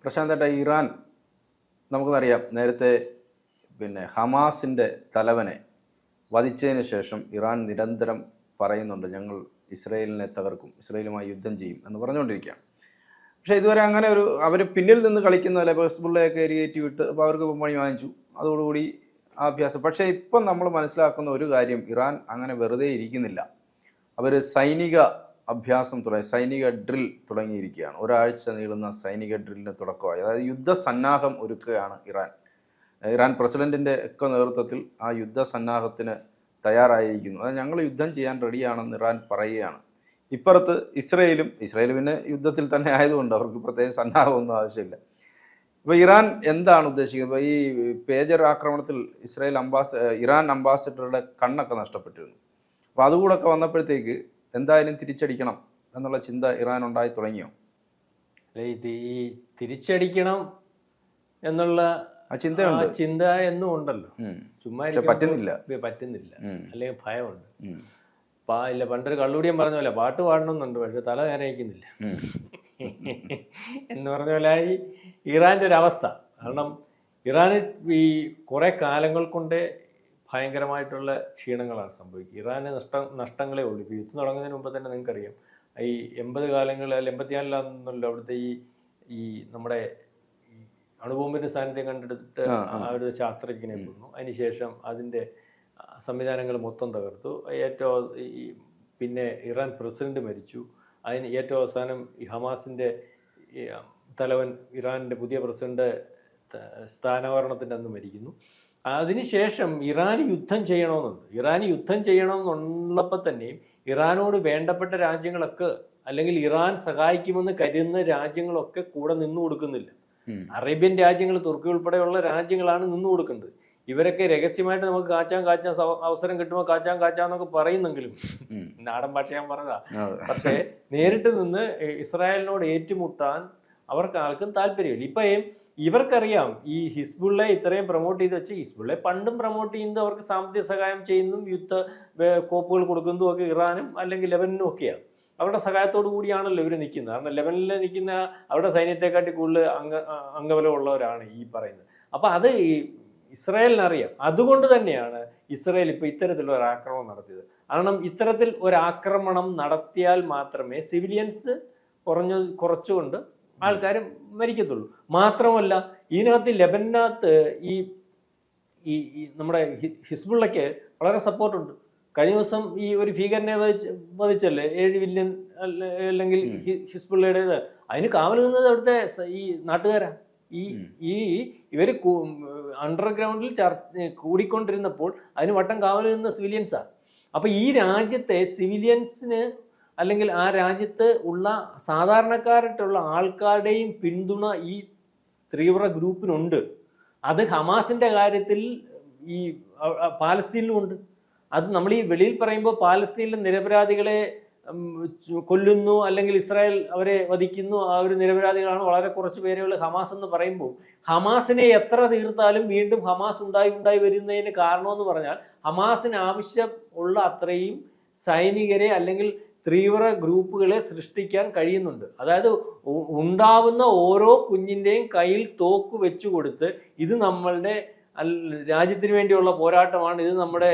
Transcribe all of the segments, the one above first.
പ്രശാന്തേട്ട, Iran നമുക്കറിയാം, നേരത്തെ ഹമാസിൻ്റെ തലവനെ വധിച്ചതിന് ശേഷം ഇറാൻ നിരന്തരം പറയുന്നുണ്ട്, ഞങ്ങൾ ഇസ്രയേലിനെ തകർക്കും, ഇസ്രയേലുമായി യുദ്ധം ചെയ്യും എന്ന് പറഞ്ഞുകൊണ്ടിരിക്കുകയാണ്. പക്ഷേ ഇതുവരെ അങ്ങനെ അവർ പിന്നിൽ നിന്ന് കളിക്കുന്നതല്ല. ഇപ്പോൾ ഹിസ്ബുള്ളയൊക്കെ എരിയേറ്റി വിട്ട് അപ്പോൾ അവർക്ക് പണി വാങ്ങിച്ചു, അതോടുകൂടി ആ അഭ്യാസം. പക്ഷേ ഇപ്പം നമ്മൾ മനസ്സിലാക്കുന്ന ഒരു കാര്യം, ഇറാൻ അങ്ങനെ വെറുതെ ഇരിക്കുന്നില്ല. അവർ സൈനിക അഭ്യാസം സൈനിക ഡ്രിൽ തുടങ്ങിയിരിക്കുകയാണ്. ഒരാഴ്ച നീളുന്ന സൈനിക ഡ്രില്ലിന് തുടക്കമായി. അതായത് യുദ്ധസന്നാഹം ഒരുക്കുകയാണ് ഇറാൻ പ്രസിഡന്റിൻ്റെ ഒക്കെ നേതൃത്വത്തിൽ ആ യുദ്ധസന്നാഹത്തിന് തയ്യാറായിരിക്കുന്നു. അത് ഞങ്ങൾ യുദ്ധം ചെയ്യാൻ റെഡിയാണെന്ന് ഇറാൻ പറയുകയാണ്. ഇപ്പുറത്ത് ഇസ്രയേൽ പിന്നെ യുദ്ധത്തിൽ തന്നെ ആയതുകൊണ്ട് അവർക്ക് പ്രത്യേക സന്നാഹമൊന്നും ആവശ്യമില്ല. ഇപ്പോൾ ഇറാൻ എന്താണ് ഉദ്ദേശിക്കുന്നത്? ഇപ്പോൾ ഈ പേജർ ആക്രമണത്തിൽ ഇറാൻ അംബാസിഡറുടെ കണ്ണൊക്കെ നഷ്ടപ്പെട്ടിരുന്നു. അപ്പോൾ അതുകൂടൊക്കെ വന്നപ്പോഴത്തേക്ക് എന്തായാലും തിരിച്ചടിക്കണം എന്നുള്ള ചിന്ത ഇറാൻ ഉണ്ടായി തുടങ്ങിയോ? ഇത് ഈ തിരിച്ചടിക്കണം എന്നുള്ള ചിന്ത എന്നും ഉണ്ടല്ലോ, ചുമ്മാ പറ്റുന്നില്ല അല്ലെങ്കിൽ ഭയമുണ്ട്. ഇല്ല, പണ്ടൊരു കള്ളുടിയൻ പറഞ്ഞ പോലെ പാട്ട് പാടണമെന്നുണ്ട്, പക്ഷെ തല നേരെ അയക്കുന്നില്ല എന്ന് പറഞ്ഞ പോലെ ഈ ഇറാൻ്റെ ഒരു അവസ്ഥ. കാരണം ഇറാന് ഈ കുറെ കാലങ്ങൾ കൊണ്ട് ഭയങ്കരമായിട്ടുള്ള ക്ഷീണങ്ങളാണ് സംഭവിക്കുക. ഇറാന് നഷ്ടങ്ങളേ ഉള്ളൂ. ഇപ്പോൾ യുദ്ധം തുടങ്ങുന്നതിന് മുമ്പ് തന്നെ നിങ്ങൾക്കറിയാം, ഈ 80 കാലങ്ങളിൽ അല്ല 84 അവിടുത്തെ ഈ നമ്മുടെ ഈ അണുബോംബിൻ്റെ സാന്നിധ്യം കണ്ടെടുത്തിട്ട് ആ ഒരു ശാസ്ത്രജ്ഞനെ കൊന്നു. അതിനുശേഷം അതിൻ്റെ സംവിധാനങ്ങൾ മൊത്തം തകർത്തു. പിന്നെ ഇറാൻ പ്രസിഡന്റ് മരിച്ചു. അതിന് ഏറ്റവും അവസാനം ഈ ഹമാസിൻ്റെ തലവൻ ഇറാനിൻ്റെ പുതിയ പ്രസിഡന്റ് സ്ഥാനാവരണത്തിൻ്റെ അന്ന് മരിക്കുന്നു. അതിനുശേഷം ഇറാൻ യുദ്ധം ചെയ്യണമെന്നുണ്ട്. ഇറാൻ യുദ്ധം ചെയ്യണമെന്നുള്ളപ്പോൾ തന്നെയും ഇറാനോട് വേണ്ടപ്പെട്ട രാജ്യങ്ങളൊക്കെ, അല്ലെങ്കിൽ ഇറാൻ സഹായിക്കുമെന്ന് കരുതുന്ന രാജ്യങ്ങളൊക്കെ കൂടെ നിന്നു കൊടുക്കുന്നില്ല. അറേബ്യൻ രാജ്യങ്ങൾ, തുർക്കി ഉൾപ്പെടെയുള്ള രാജ്യങ്ങളാണ് നിന്നു കൊടുക്കുന്നത്. ഇവരൊക്കെ രഹസ്യമായിട്ട് നമുക്ക് കാച്ചാൻ അവസരം കിട്ടുമ്പോൾ കാച്ചാന്നൊക്കെ പറയുന്നെങ്കിലും, നാടൻ ഭാഷ ഞാൻ പറഞ്ഞതാ, പക്ഷേ നേരിട്ട് നിന്ന് ഇസ്രായേലിനോട് ഏറ്റുമുട്ടാൻ ആർക്കും താല്പര്യമില്ല. ഇപ്പം ഇവർക്കറിയാം ഈ ഹിസ്ബുള്ളെ ഇത്രയും പ്രൊമോട്ട് ചെയ്ത് വെച്ച്, ഹിസ്ബുള്ളെ പണ്ടും പ്രൊമോട്ട് ചെയ്യുന്നതും അവർക്ക് സാമ്പത്തിക സഹായം ചെയ്യുന്നതും യുദ്ധ കോപ്പുകൾ കൊടുക്കുന്നതും ഒക്കെ ഇറാനും അല്ലെങ്കിൽ ലെബനനും ഒക്കെയാണ്. അവരുടെ സഹായത്തോടു കൂടിയാണല്ലോ ഇവർ നിൽക്കുന്നത്. കാരണം ലെബനിൽ നിൽക്കുന്ന അവരുടെ സൈന്യത്തെക്കാട്ടി കൂടുതൽ അംഗബലമുള്ളവരാണ് ഈ പറയുന്നത്. അപ്പം അത് ഇസ്രായേലിനറിയാം. അതുകൊണ്ട് തന്നെയാണ് ഇസ്രായേൽ ഇപ്പോൾ ഇത്തരത്തിലുള്ള ഒരു ആക്രമണം നടത്തിയത്. കാരണം ഇത്തരത്തിൽ ഒരാക്രമണം നടത്തിയാൽ മാത്രമേ സിവിലിയൻസ് കുറച്ചുകൊണ്ട് ആൾക്കാർ മരിക്കത്തുള്ളൂ. മാത്രമല്ല, ഇതിനകത്ത് ലെബനകത്ത് ഈ നമ്മുടെ ഹിസ്ബുള്ളയ്ക്ക് വളരെ സപ്പോർട്ടുണ്ട്. കഴിഞ്ഞ ദിവസം ഈ ഒരു ഭീകരനെ വധിച്ചല്ലേ 7 ബില്യൺ അല്ലെങ്കിൽ ഹിസ്ബുള്ളയുടേത്. അതിന് കാവൽ നിന്നത് അവിടുത്തെ ഈ നാട്ടുകാരാ. ഇവർ അണ്ടർഗ്രൗണ്ടിൽ കൂടിക്കൊണ്ടിരുന്നപ്പോൾ അതിന് വട്ടം കാവൽ നിന്ന സിവിലിയൻസാണ്. അപ്പം ഈ രാജ്യത്തെ സിവിലിയൻസിന് അല്ലെങ്കിൽ ആ രാജ്യത്ത് ഉള്ള സാധാരണക്കാരായിട്ടുള്ള ആൾക്കാരുടെയും പിന്തുണ ഈ തീവ്ര ഗ്രൂപ്പിനുണ്ട്. അത് ഹമാസിൻ്റെ കാര്യത്തിൽ ഈ പാലസ്തീനിലുമുണ്ട്. അത് നമ്മൾ ഈ വെളിയിൽ പറയുമ്പോൾ പാലസ്തീനിലെ നിരപരാധികളെ കൊല്ലുന്നു അല്ലെങ്കിൽ ഇസ്രായേൽ അവരെ വധിക്കുന്നു, അവർ നിരപരാധികളാണ്, വളരെ കുറച്ച് പേരുകൾ ഹമാസ് എന്ന് പറയുമ്പോൾ, ഹമാസിനെ എത്ര തീർത്താലും വീണ്ടും ഹമാസ് ഉണ്ടായി വരുന്നതിന് കാരണമെന്ന് പറഞ്ഞാൽ ഹമാസിന് ആവശ്യം ഉള്ള അത്രയും സൈനികരെ അല്ലെങ്കിൽ തീവ്ര ഗ്രൂപ്പുകളെ സൃഷ്ടിക്കാൻ കഴിയുന്നുണ്ട്. അതായത് ഉണ്ടാവുന്ന ഓരോ കുഞ്ഞിൻ്റെയും കയ്യിൽ തോക്ക് വെച്ചു കൊടുത്ത്, ഇത് നമ്മളുടെ രാജ്യത്തിന് വേണ്ടിയുള്ള പോരാട്ടമാണ്, ഇത് നമ്മുടെ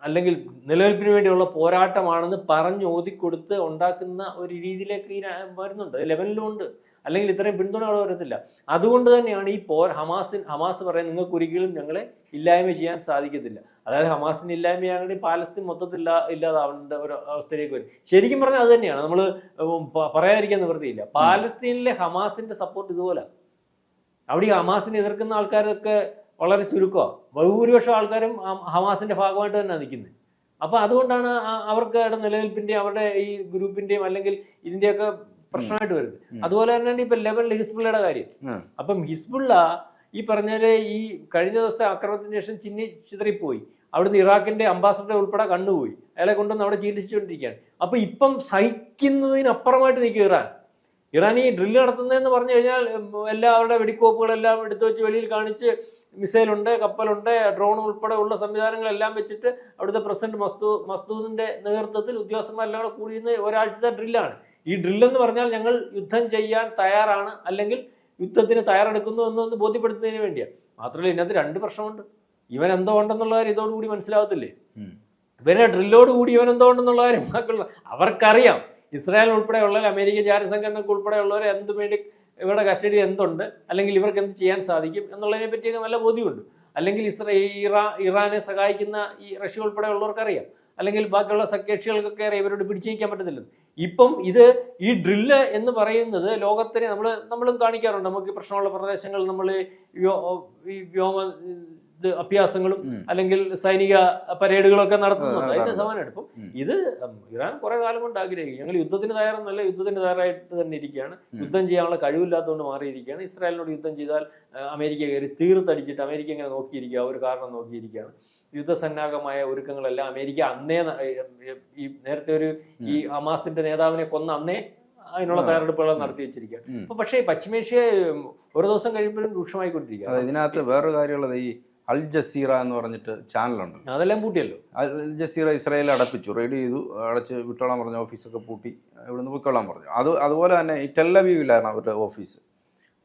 അല്ലെങ്കിൽ നിലനിൽപ്പിന് വേണ്ടിയുള്ള പോരാട്ടമാണെന്ന് പറഞ്ഞ് ഓതിക്കൊടുത്ത് ഉണ്ടാക്കുന്ന ഒരു രീതിയിലേക്ക് ഈ വരുന്നുണ്ട്. ലെവലിലും ഉണ്ട്. അല്ലെങ്കിൽ ഇത്രയും പിന്തുണ അവിടെ വരത്തില്ല. അതുകൊണ്ട് തന്നെയാണ് ഈ ഹമാസ് പറയുന്നത്, നിങ്ങൾക്ക് ഒരിക്കലും ഞങ്ങളെ ഇല്ലായ്മ ചെയ്യാൻ സാധിക്കത്തില്ല. അതായത് ഹമാസിന് ഇല്ലായ്മയാണെങ്കിൽ പാലസ്തീൻ മൊത്തത്തിൽ ഇല്ലാതാവേണ്ട ഒരു അവസ്ഥയിലേക്ക് വരും. ശരിക്കും പറഞ്ഞാൽ അത് തന്നെയാണ്, നമ്മൾ പറയാതിരിക്കാൻ നിവൃത്തിയില്ല. പാലസ്തീനിലെ ഹമാസിന്റെ സപ്പോർട്ട് ഇതുപോലെ. അവിടെ ഈ ഹമാസിനെ എതിർക്കുന്ന ആൾക്കാരൊക്കെ വളരെ ചുരുക്കമാണ്. ബഹുഭൂരിപക്ഷം ആൾക്കാരും ഹമാസിന്റെ ഭാഗമായിട്ട് തന്നെ നിൽക്കുന്നത്. അപ്പം അതുകൊണ്ടാണ് അവർക്ക് നിലനിൽപ്പിന്റെയും അവരുടെ ഈ ഗ്രൂപ്പിന്റെയും അല്ലെങ്കിൽ ഇതിന്റെയൊക്കെ പ്രശ്നമായിട്ട് വരുന്നത്. അതുപോലെ തന്നെയാണ് ഇപ്പൊ ലെബനിലെ ഹിസ്ബുള്ളയുടെ കാര്യം. അപ്പം ഹിസ്ബുള്ള ഈ പറഞ്ഞാല് ഈ കഴിഞ്ഞ ദിവസത്തെ ആക്രമണത്തിന് ശേഷം ചിതറിപ്പോയി. അവിടുന്ന് ഇറാഖിന്റെ അംബാസഡർ ഉൾപ്പെടെ കണ്ടുപോയി. അയാളെ കൊണ്ടുവന്ന് അവിടെ ചികിത്സിച്ചുകൊണ്ടിരിക്കുകയാണ്. അപ്പൊ ഇപ്പം സഹിക്കുന്നതിനപ്പുറമായിട്ട് നിൽക്കും ഇറാൻ ഈ ഡ്രില്ല് നടത്തുന്നതെന്ന് പറഞ്ഞു കഴിഞ്ഞാൽ അവരുടെ വെടിക്കോപ്പുകളെല്ലാം എടുത്തു വെച്ച് വെളിയിൽ കാണിച്ച്, മിസൈലുണ്ട്, കപ്പലുണ്ട്, ഡ്രോൺ ഉൾപ്പെടെ ഉള്ള സംവിധാനങ്ങളെല്ലാം വെച്ചിട്ട് അവിടുത്തെ പ്രസിഡന്റ് മസ്ദൂദിന്റെ നേതൃത്വത്തിൽ ഉദ്യോഗസ്ഥന്മാരെല്ലാം കൂടെ കൂടിയുന്ന ഒരാഴ്ചത്തെ ഡ്രില്ലാണ്. ഈ ഡ്രില്ലെന്ന് പറഞ്ഞാൽ ഞങ്ങൾ യുദ്ധം ചെയ്യാൻ തയ്യാറാണ്, അല്ലെങ്കിൽ യുദ്ധത്തിന് തയ്യാറെടുക്കുന്നു എന്നൊന്ന് ബോധ്യപ്പെടുത്തുന്നതിന് വേണ്ടിയാണ്. മാത്രമല്ല ഇതിനകത്ത് രണ്ട് പ്രശ്നമുണ്ട്. ഇവൻ എന്തോ ഉണ്ടെന്നുള്ള കാര്യം ഇതോടുകൂടി മനസ്സിലാവത്തില്ലേ? ഇവനെ ഡ്രില്ലോടുകൂടി ഇവൻ എന്തോ ഉണ്ടെന്നുള്ള കാര്യം അവർക്കറിയാം. ഇസ്രായേൽ ഉൾപ്പെടെയുള്ള അമേരിക്കൻ ചാരസംഘടനക്ക് ഉൾപ്പെടെയുള്ളവർ എന്ത് വേണ്ടി ഇവരുടെ കസ്റ്റഡി എന്തുണ്ട്, അല്ലെങ്കിൽ ഇവർക്ക് എന്ത് ചെയ്യാൻ സാധിക്കും എന്നുള്ളതിനെ പറ്റിയൊക്കെ നല്ല ബോധ്യമുണ്ട്. അല്ലെങ്കിൽ ഇറാനെ സഹായിക്കുന്ന ഈ റഷ്യ ഉൾപ്പെടെയുള്ളവർക്കറിയാം, അല്ലെങ്കിൽ ബാക്കിയുള്ള സഖ്യകക്ഷികൾക്കൊക്കെ അറിയാം ഇവരോട് പിടിച്ചു നീക്കാൻ പറ്റത്തില്ലെന്ന്. ഇപ്പം ഈ ഡ്രില്ല് എന്ന് പറയുന്നത് ലോകത്തിന് നമ്മളും കാണിക്കാറുണ്ട്. നമുക്ക് പ്രശ്നമുള്ള പ്രദേശങ്ങൾ നമ്മൾ ഈ വ്യോമ അഭ്യാസങ്ങളും അല്ലെങ്കിൽ സൈനിക പരേഡുകളൊക്കെ നടത്തുന്നുണ്ട്. അതിന്റെ സമാനമാണ്. ഇപ്പം ഇത് ഇറാൻ കുറെ കാലം കൊണ്ട് ആഗ്രഹിക്കും, ഞങ്ങൾ യുദ്ധത്തിന് തയ്യാറെന്നല്ല, യുദ്ധത്തിന് തയ്യാറായിട്ട് തന്നെ ഇരിക്കുകയാണ്. യുദ്ധം ചെയ്യാനുള്ള കഴിവില്ലാത്തതുകൊണ്ട് മാറിയിരിക്കുകയാണ്. ഇസ്രായേലിനോട് യുദ്ധം ചെയ്താൽ അമേരിക്ക കയറി തീർത്തടിച്ചിട്ട് അമേരിക്ക ഇങ്ങനെ നോക്കിയിരിക്കുക, ഒരു കാരണം നോക്കിയിരിക്കുകയാണ്. യുദ്ധസന്നാഹമായ ഒരുക്കങ്ങളെല്ലാം അമേരിക്ക അന്നേ ഈ നേരത്തെ ഈ ഹമാസിന്റെ നേതാവിനെ കൊന്ന അന്നേ അതിനുള്ള തയ്യാറെടുപ്പുകൾ നടത്തി വെച്ചിരിക്കുകയാണ്. അപ്പൊ പക്ഷേ പശ്ചിമേഷ്യ ഓരോ ദിവസം കഴിയുമ്പോഴും രൂക്ഷമായിക്കൊണ്ടിരിക്കുക. ഇതിനകത്ത് വേറൊരു കാര്യമുള്ളത്, ഈ അൽ ജസീറ എന്ന് പറഞ്ഞിട്ട് ചാനലുണ്ട്, അതെല്ലാം പൂട്ടിയല്ലോ. അൽ ജസീറ ഇസ്രായേൽ അടപ്പിച്ചു, റെഡി ചെയ്തു, അടച്ച് വിട്ടോളാൻ പറഞ്ഞു, ഓഫീസൊക്കെ പൂട്ടി ഇവിടുന്ന് പൊയ്ക്കൊള്ളാൻ പറഞ്ഞു. അതുപോലെ തന്നെ ഈ ടെല്ലവീവിലാണ് അവരുടെ ഓഫീസ്.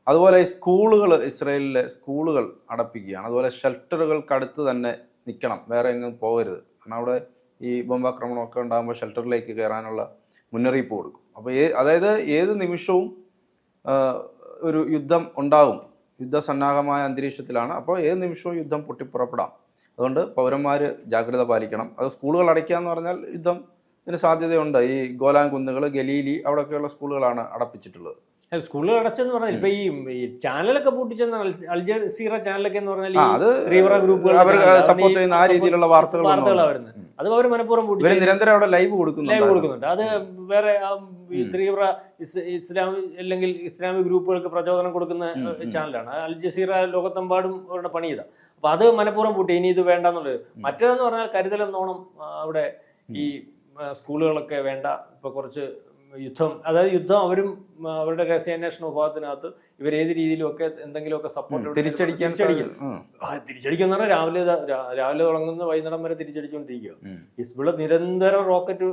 അതുപോലെ ഈ സ്കൂളുകൾ, ഇസ്രായേലിലെ സ്കൂളുകൾ അടപ്പിക്കുകയാണ്. അതുപോലെ ഷെൽട്ടറുകൾക്ക് അടുത്ത് തന്നെ നിൽക്കണം, വേറെ എങ്ങും പോകരുത്. കാരണം അവിടെ ഈ ബോംബാക്രമണമൊക്കെ ഉണ്ടാകുമ്പോൾ ഷെൽട്ടറിലേക്ക് കയറാനുള്ള മുന്നറിയിപ്പ് കൊടുക്കും. അപ്പോൾ അതായത് ഏത് നിമിഷവും ഒരു യുദ്ധം ഉണ്ടാകും, യുദ്ധസന്നാഹമായ അന്തരീക്ഷത്തിലാണ്. അപ്പോൾ ഏത് നിമിഷവും യുദ്ധം പൊട്ടിപ്പുറപ്പെടാം. അതുകൊണ്ട് പൗരന്മാർ ജാഗ്രത പാലിക്കണം. അത് സ്കൂളുകൾ അടയ്ക്കുക എന്ന് പറഞ്ഞാൽ യുദ്ധത്തിന് സാധ്യതയുണ്ട്. ഈ ഗോലാൻ കുന്നുകൾ, ഗലീലി, അവിടെയൊക്കെയുള്ള സ്കൂളുകളാണ് അടപ്പിച്ചിട്ടുള്ളത്. സ്കൂളുകൾ അടച്ചെന്ന് പറഞ്ഞാൽ ഇപ്പൊ ഈ ചാനലൊക്കെ പൂട്ടിച്ചെന്ന അൽ ജസീറ ചാനലൊക്കെ എന്ന് പറഞ്ഞാൽ സപ്പോർട്ട് ചെയ്യുന്ന ആ രീതിയിലുള്ള വാർത്തകളാണ് വരുന്നത്. അത് അവർ മനഃപൂർവ്വം പൂട്ടി നിരന്തരം അവിടെ ലൈവ് കൊടുക്കുന്നുണ്ട്. അത് വേറെ ഈ തീവ്ര അല്ലെങ്കിൽ ഇസ്ലാമിക് ഗ്രൂപ്പുകൾക്ക് പ്രചോദനം കൊടുക്കുന്ന ചാനലാണ്. അൽ ജസീറ ലോകത്തെമ്പാടും അവരുടെ പണി ചെയ്താ. അപ്പൊ അത് മനഃപൂർവ്വം പൂട്ടി, ഇനി ഇത് വേണ്ടെന്നുള്ളത്. മറ്റേതെന്ന് പറഞ്ഞാൽ കരുതലെന്നോണം അവിടെ ഈ സ്കൂളുകളൊക്കെ വേണ്ട, ഇപ്പൊ കുറച്ച് യുദ്ധം അവരും അവരുടെ രഹസ്യാന്വേഷണ വിഭാഗത്തിനകത്ത് ഇവരേത് രീതിയിലുമൊക്കെ എന്തെങ്കിലുമൊക്കെ സപ്പോർട്ട് തിരിച്ചടിക്കും എന്ന് പറഞ്ഞാൽ രാവിലെ തുടങ്ങുന്ന വൈകുന്നേരം വരെ തിരിച്ചടിച്ചുകൊണ്ടിരിക്കുക. ഹിസ്ബുള്ള നിരന്തരം റോക്കറ്റ്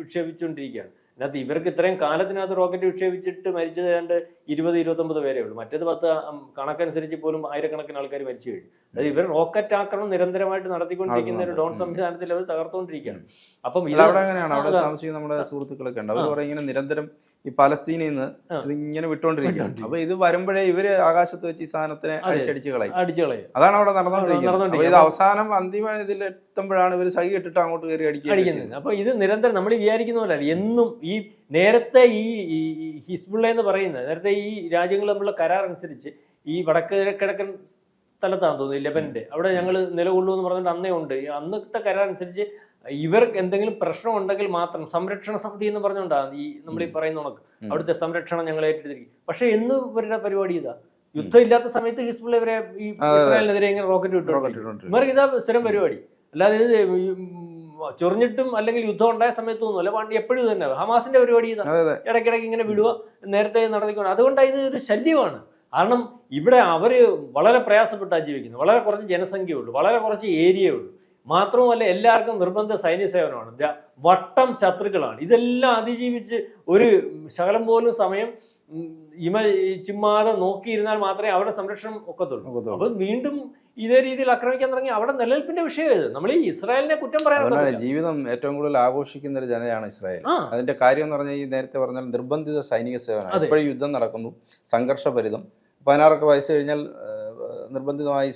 വിക്ഷേപിച്ചുകൊണ്ടിരിക്കുകയാണ്. അതിനകത്ത് ഇവർക്ക് ഇത്രയും കാലത്തിനകത്ത് റോക്കറ്റ് വിക്ഷേപിച്ചിട്ട് മരിച്ചത് ഏതാണ്ട് 20-29 പേരേ ഉള്ളൂ. മറ്റേത് 10 കണക്കനുസരിച്ച് പോലും ആയിരക്കണക്കിന് ആൾക്കാർ മരിച്ചു കഴിഞ്ഞു. അതായത് ഇവർ റോക്കറ്റ് ആക്രമണം നിരന്തരമായിട്ട് നടത്തിക്കൊണ്ടിരിക്കുന്ന ഒരു ഡ്രോൺ സംവിധാനത്തിൽ അവർ തകർത്തുകൊണ്ടിരിക്കുകയാണ്. അപ്പം അവിടെ അങ്ങനെയാണ്, അവിടെ താമസിക്കുന്ന നമ്മുടെ സുഹൃത്തുക്കളൊക്കെ ഉണ്ട്. അവർ പറയും ഇങ്ങനെ നിരന്തരം ഈ പലസ്തീനിൽ നിന്ന് ഇതിങ്ങനെ വിട്ടുകൊണ്ടിരിക്കുകയാണ്. അപ്പൊ ഇത് വരുമ്പോഴേ ഇവര് ആകാശത്ത് വെച്ച് ഈ സാധനത്തിനെ അടിച്ചടിച്ച് കളയും. അതാണ് അവിടെ നടന്നുകൊണ്ടിരിക്കുന്നത്. ഇത് അവസാനം അന്തിമ ഇതിൽ എത്തുമ്പോഴാണ് ഇവർ സഹി ഇട്ടിട്ട് അങ്ങോട്ട് കയറി അടിക്കുന്നത്. അപ്പൊ ഇത് നിരന്തരം നമ്മൾ വിചാരിക്കുന്ന പോലെ എന്നും ഈ നേരത്തെ ഈ ഹിസ്ബുള്ള എന്ന് പറയുന്നത് നേരത്തെ ഈ രാജ്യങ്ങൾ തമ്മിലുള്ള കരാർ അനുസരിച്ച് ഈ കിഴക്കൻ സ്ഥലത്താണെന്ന് തോന്നുന്നു, ലെബനന്റെ അവിടെ ഞങ്ങൾ നിലകൊള്ളൂ എന്ന് പറഞ്ഞിട്ട് അന്നേ ഉണ്ട്. അന്നത്തെ കരാർ അനുസരിച്ച് ഇവർക്ക് എന്തെങ്കിലും പ്രശ്നം ഉണ്ടെങ്കിൽ മാത്രം സംരക്ഷണ സമിതി എന്ന് പറഞ്ഞുകൊണ്ടാണ് ഈ നമ്മൾ ഈ പറയുന്ന കണക്ക് അവിടുത്തെ സംരക്ഷണം ഞങ്ങൾ ഏറ്റെടുത്തിരിക്കും. പക്ഷെ എന്ന് ഇവരുടെ പരിപാടി ഇതാ, യുദ്ധം ഇല്ലാത്ത സമയത്ത് ഹിസ്ബുള്ള ഇവരെ ഈ ഇസ്രായേലിനെതിരെ ഇങ്ങനെ റോക്കറ്റ് വിട്ടു. ഇവർക്ക് ഇതാ സ്ഥിരം പരിപാടി. അല്ലാതെ ഇത് ചൊറിഞ്ഞിട്ടും അല്ലെങ്കിൽ യുദ്ധം ഉണ്ടായ സമയത്തൊന്നും അല്ല, പണ്ട് എപ്പോഴും തന്നെ ഹമാസിന്റെ പരിപാടി ഇതാ, ഇടയ്ക്കിടയ്ക്ക് ഇങ്ങനെ വിടുക, നേരത്തെ നടത്തിക്കൊണ്ട്. അതുകൊണ്ട് ഇത് ഒരു ശല്യമാണ്. കാരണം ഇവിടെ അവര് വളരെ പ്രയാസപ്പെട്ടാണ് ജീവിക്കുന്നത്. വളരെ കുറച്ച് ജനസംഖ്യയുള്ളൂ, വളരെ കുറച്ച് ഏരിയയേ ഉള്ളൂ. മാത്രവുമല്ല എല്ലാവർക്കും നിർബന്ധ സൈന്യ സേവനമാണ്, വട്ടം ശത്രുക്കളാണ്. ഇതെല്ലാം അതിജീവിച്ച് ഒരു ശകലം പോലും സമയം ചുമ്മാതെ നോക്കിയിരുന്നാൽ മാത്രമേ അവരുടെ സംരക്ഷണം ഒക്കത്തുള്ളൂ. അപ്പൊ വീണ്ടും ഇതേ രീതിയിൽ ആക്രമിക്കാൻ തുടങ്ങി അവിടെ നിലനിൽപ്പിന്റെ വിഷയം ഇത്. നമ്മൾ ഈ ഇസ്രായേലിനെ കുറ്റം പറയാൻ, ജീവിതം ഏറ്റവും കൂടുതൽ ആഘോഷിക്കുന്ന ഒരു ജനതയാണ് ഇസ്രായേൽ. അതിന്റെ കാര്യം എന്ന് പറഞ്ഞാൽ ഈ നേരത്തെ പറഞ്ഞാൽ നിർബന്ധിത സൈനിക സേവനം. എപ്പോഴും യുദ്ധം നടക്കുന്നു, സംഘർഷഭരിതം. 16 വയസ്സ് കഴിഞ്ഞാൽ നിർബന്ധിതമായി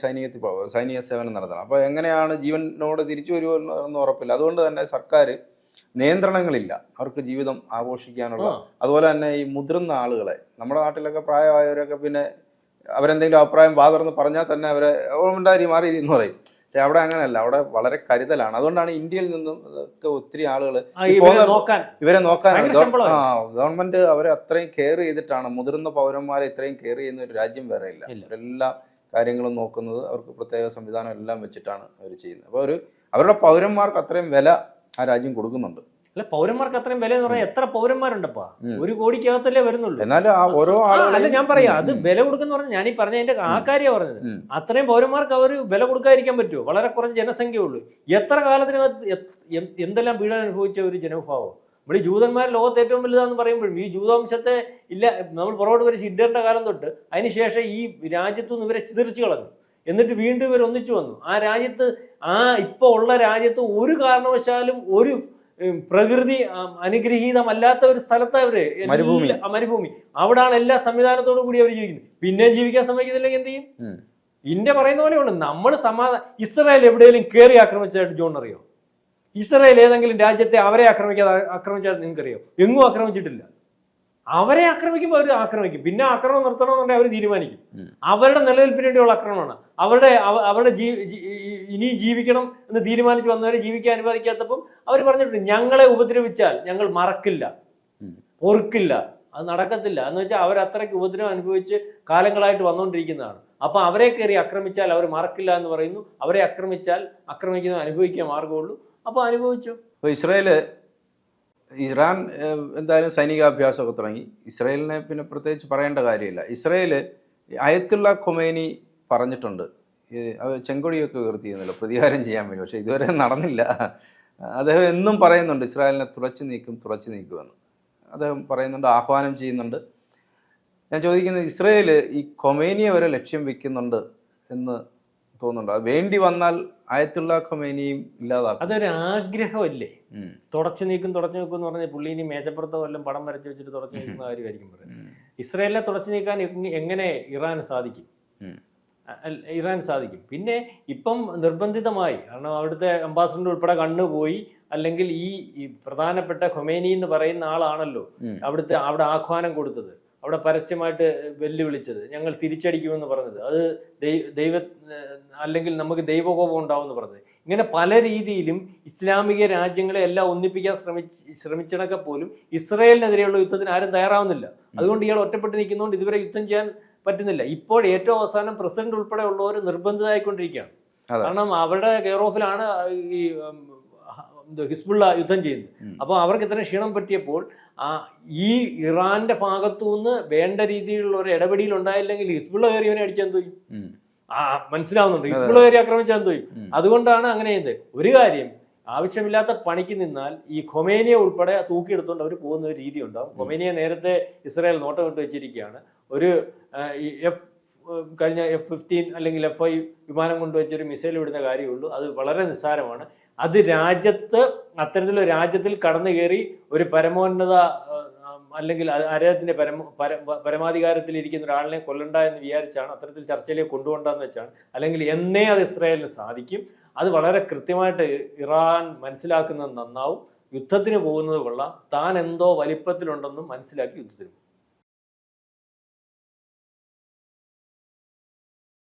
സൈനിക സേവനം നടത്തണം. അപ്പോൾ എങ്ങനെയാണ് ജീവനോട് തിരിച്ചു വരുമെന്ന് ഉറപ്പില്ല. അതുകൊണ്ട് തന്നെ സർക്കാർ നിയന്ത്രണങ്ങളില്ല അവർക്ക് ജീവിതം ആഘോഷിക്കാനുള്ള. അതുപോലെ തന്നെ ഈ മുതിർന്ന ആളുകളെ, നമ്മുടെ നാട്ടിലൊക്കെ പ്രായമായവരൊക്കെ പിന്നെ അവരെന്തെങ്കിലും അഭിപ്രായം വാതുറന്ന് പറഞ്ഞാൽ തന്നെ അവരെ മാറിയിരിക്കുന്നു പറയും. പക്ഷെ അവിടെ അങ്ങനെയല്ല, അവിടെ വളരെ കരുതലാണ്. അതുകൊണ്ടാണ് ഇന്ത്യയിൽ നിന്നും ഒത്തിരി ആളുകൾ ഇവരെ നോക്കാൻ ഗവൺമെന്റ് അവരെ അത്രയും കെയർ ചെയ്തിട്ടാണ്. മുതിർന്ന പൗരന്മാരെ ഇത്രയും കെയർ ചെയ്യുന്ന ഒരു രാജ്യം വേറെ ഇല്ല. എല്ലാ കാര്യങ്ങളും നോക്കുന്നത് അവർക്ക് പ്രത്യേക സംവിധാനം എല്ലാം വെച്ചിട്ടാണ് അവർ ചെയ്യുന്നത്. അപ്പോൾ അവരുടെ പൗരന്മാർക്ക് അത്രയും വില ആ രാജ്യം കൊടുക്കുന്നുണ്ട്. അല്ല, പൗരന്മാർക്ക് അത്രയും വില എന്ന് പറഞ്ഞാൽ എത്ര പൗരന്മാരുണ്ടപ്പാ, 1 കോടിക്കകത്തല്ലേ വരുന്നുള്ളൂ. എന്നാലും ഓരോ അല്ല ഞാൻ പറയാം, അത് വില കൊടുക്കുന്ന പറഞ്ഞാൽ ഞാനീ പറഞ്ഞതിന്റെ ആ കാര്യമാണ് പറഞ്ഞത്. അത്രയും പൗരന്മാർക്ക് അവർ വില കൊടുക്കാതിരിക്കാൻ പറ്റുമോ? വളരെ കുറച്ച് ജനസംഖ്യ ഉള്ളൂ. എത്ര കാലത്തിനകത്ത് എന്തെല്ലാം പീഡനം അനുഭവിച്ച ഒരു ജനവിഭാവം. ഇവിടെ ജൂതന്മാർ ലോകത്ത് ഏറ്റവും വലുതാന്ന് പറയുമ്പോഴും ഈ ജൂതവംശത്തെ ഇല്ല, നമ്മൾ പുറകോട്ട് വരെ ഹിറ്റ്ലറിന്റെ കാലം തൊട്ട് അതിനുശേഷം ഈ രാജ്യത്തു നിന്ന് ഇവരെ ചിതറിച്ചു കളഞ്ഞു. എന്നിട്ട് വീണ്ടും ഇവർ ഒന്നിച്ചു വന്നു. ആ രാജ്യത്ത്, ഇപ്പോൾ ഉള്ള രാജ്യത്ത് ഒരു കാരണവശാലും ഒരു പ്രകൃതി അനുഗ്രഹീതമല്ലാത്ത ഒരു സ്ഥലത്താണ് അവര്, മരുഭൂമി. അവിടാണ് എല്ലാ സംവിധാനത്തോടു കൂടി അവർ ജീവിക്കുന്നത്. പിന്നെയും ജീവിക്കാൻ സമ്മതിക്കുന്നില്ലെങ്കിൽ എന്ത് ചെയ്യും? ഇന്ത്യ പറയുന്ന പോലെയുണ്ട്. നമ്മൾ ഇസ്രായേൽ എവിടെയെങ്കിലും കയറി ആക്രമിച്ചായിട്ട് ജോൺ അറിയോ? ഇസ്രായേൽ ഏതെങ്കിലും രാജ്യത്തെ അവരെ ആക്രമിച്ചാൽ നിങ്ങൾക്കറിയോ? എങ്ങും ആക്രമിച്ചിട്ടില്ല. അവരെ ആക്രമിക്കുമ്പോൾ അവർ ആക്രമിക്കും. പിന്നെ ആക്രമണം നിർത്തണമെന്നുണ്ടെങ്കിൽ അവർ തീരുമാനിക്കും. അവരുടെ നിലനിൽപ്പിന് വേണ്ടിയുള്ള ആക്രമണമാണ്. അവരുടെ ഇനി ജീവിക്കണം എന്ന് തീരുമാനിച്ച് വന്നവരെ ജീവിക്കാൻ അനുവദിക്കാത്തപ്പം അവർ പറഞ്ഞിട്ടുണ്ട്, ഞങ്ങളെ ഉപദ്രവിച്ചാൽ ഞങ്ങൾ മറക്കില്ല, പൊറുക്കില്ല, അത് നടക്കത്തില്ല എന്ന് വെച്ചാൽ അവരത്രയ്ക്ക് ഉപദ്രവം അനുഭവിച്ച് കാലങ്ങളായിട്ട് വന്നുകൊണ്ടിരിക്കുന്നതാണ്. അപ്പം അവരെ കയറി ആക്രമിച്ചാൽ അവർ മറക്കില്ല എന്ന് പറയുന്നു. അവരെ ആക്രമിക്കുന്നത് അനുഭവിക്കാൻ മാർഗമുള്ളൂ. അപ്പോൾ അനുഭവിച്ചു. അപ്പോൾ ഇറാൻ എന്തായാലും സൈനികാഭ്യാസമൊക്കെ തുടങ്ങി. ഇസ്രായേലിനെ പിന്നെ പ്രത്യേകിച്ച് പറയേണ്ട കാര്യമില്ല. ഇസ്രായേൽ അയത്തുള്ള ഖൊമേനി പറഞ്ഞിട്ടുണ്ട്, ചെങ്കൊടിയൊക്കെ ഉയർത്തിയിരുന്നല്ലോ പ്രതികാരം ചെയ്യാൻ വേണ്ടി. പക്ഷേ ഇതുവരെ നടന്നില്ല. അദ്ദേഹം എന്നും പറയുന്നുണ്ട് ഇസ്രായേലിനെ തുറച്ചു നീക്കുമെന്ന് അദ്ദേഹം പറയുന്നുണ്ട്, ആഹ്വാനം ചെയ്യുന്നുണ്ട്. ഞാൻ ചോദിക്കുന്നത്, ഇസ്രായേൽ ഈ ഖൊമേനിയെ വരെ ലക്ഷ്യം വെക്കുന്നുണ്ട് എന്ന് തോന്നുന്നുണ്ട്. അത് വേണ്ടി വന്നാൽ അയത്തുള്ള ഖൊമേനിയും ഇല്ലാതാക്കും. അതൊരു ആഗ്രഹമല്ലേ? തുടച്ചു നീക്കും എന്ന് പറഞ്ഞാൽ പുള്ളി ഇനി മേശപ്പുറത്തോ വല്ലതും പടം വരച്ച് വെച്ചിട്ട് തുടച്ചു നീക്കുന്ന കാര്യമായിരിക്കും പറയുന്നത്. ഇസ്രായേലിനെ തുടച്ചു നീക്കാൻ എങ്ങനെ ഇറാന് സാധിക്കും? പിന്നെ ഇപ്പം നിർബന്ധിതമായി, കാരണം അവിടുത്തെ അംബാസഡർ ഉൾപ്പെടെ കണ്ണുപോയി, അല്ലെങ്കിൽ ഈ പ്രധാനപ്പെട്ട ഖൊമേനി എന്ന് പറയുന്ന ആളാണല്ലോ അവിടെ ആഹ്വാനം കൊടുത്തത്, അവിടെ പരസ്യമായിട്ട് വെല്ലുവിളിച്ചത്, ഞങ്ങൾ തിരിച്ചടിക്കുമെന്ന് പറഞ്ഞത്, അത് അല്ലെങ്കിൽ നമുക്ക് ദൈവകോപം ഉണ്ടാവുമെന്ന് പറഞ്ഞത്. ഇങ്ങനെ പല രീതിയിലും ഇസ്ലാമിക രാജ്യങ്ങളെ എല്ലാം ഒന്നിപ്പിക്കാൻ ശ്രമിച്ചണക്കെ പോലും ഇസ്രായേലിനെതിരെയുള്ള യുദ്ധത്തിന് ആരും തയ്യാറാവുന്നില്ല. അതുകൊണ്ട് ഇയാൾ ഒറ്റപ്പെട്ട് നിൽക്കുന്നതുകൊണ്ട് ഇതുവരെ യുദ്ധം ചെയ്യാൻ പറ്റുന്നില്ല. ഇപ്പോൾ ഏറ്റവും അവസാനം പ്രസിഡന്റ് ഉൾപ്പെടെ ഉള്ളവർ നിർബന്ധിതമായിക്കൊണ്ടിരിക്കുകയാണ്. കാരണം അവരുടെ കെയർ ഓഫിലാണ് ഈ ഹിസ്ബുള്ള യുദ്ധം ചെയ്യുന്നത്. അപ്പോൾ അവർക്ക് ഇത്രയും ക്ഷീണം പറ്റിയപ്പോൾ ഈ ഇറാന്റെ ഭാഗത്തുനിന്ന് വേണ്ട രീതിയിലുള്ള ഒരു ഇടപെടിയിൽ ഉണ്ടായില്ലെങ്കിൽ ഹിസ്ബുള്ള കയറിയവനെ അടിച്ചാൻ തോന്നും. മനസ്സിലാവുന്നുണ്ട്, ഹിസ്ബുള്ള കയറി ആക്രമിച്ചാൻ തോന്നും. അതുകൊണ്ടാണ് അങ്ങനെ ചെയ്തത്. ഒരു കാര്യം, ആവശ്യമില്ലാത്ത പണിക്ക് നിന്നാൽ ഈ ഖൊമേനിയെ ഉൾപ്പെടെ തൂക്കിയെടുത്തുകൊണ്ട് അവർ പോകുന്ന ഒരു രീതി ഉണ്ടാവും. ഖൊമേനിയെ നേരത്തെ ഇസ്രായേൽ നോട്ടം ഇട്ട് വെച്ചിരിക്കുകയാണ്. ഒരു കഴിഞ്ഞ F-15 അല്ലെങ്കിൽ F-5 വിമാനം കൊണ്ടുവച്ചൊരു മിസൈൽ വിടുന്ന കാര്യമുള്ളൂ. അത് വളരെ നിസ്സാരമാണ്. അത് അത്തരത്തിലൊരു രാജ്യത്തിൽ കടന്നു കയറി ഒരു പരമോന്നത അല്ലെങ്കിൽ അദ്ദേഹത്തിന്റെ പരമാധികാരത്തിൽ ഇരിക്കുന്ന ഒരാളിനെ കൊല്ലണ്ട എന്ന് വിചാരിച്ചാണ്, അത്തരത്തിൽ ചർച്ചയിലേക്ക് കൊണ്ടുപോകണ്ടെന്ന് വെച്ചാണ്. അല്ലെങ്കിൽ എന്നേ അത് ഇസ്രായേലിന് സാധിക്കും. അത് വളരെ കൃത്യമായിട്ട് ഇറാൻ മനസ്സിലാക്കുന്നത് നന്നാവും. യുദ്ധത്തിന് പോകുന്നത് കൊള്ളാം, താൻ എന്തോ വലിപ്പത്തിലുണ്ടെന്നും മനസ്സിലാക്കി യുദ്ധത്തിന് പോകും.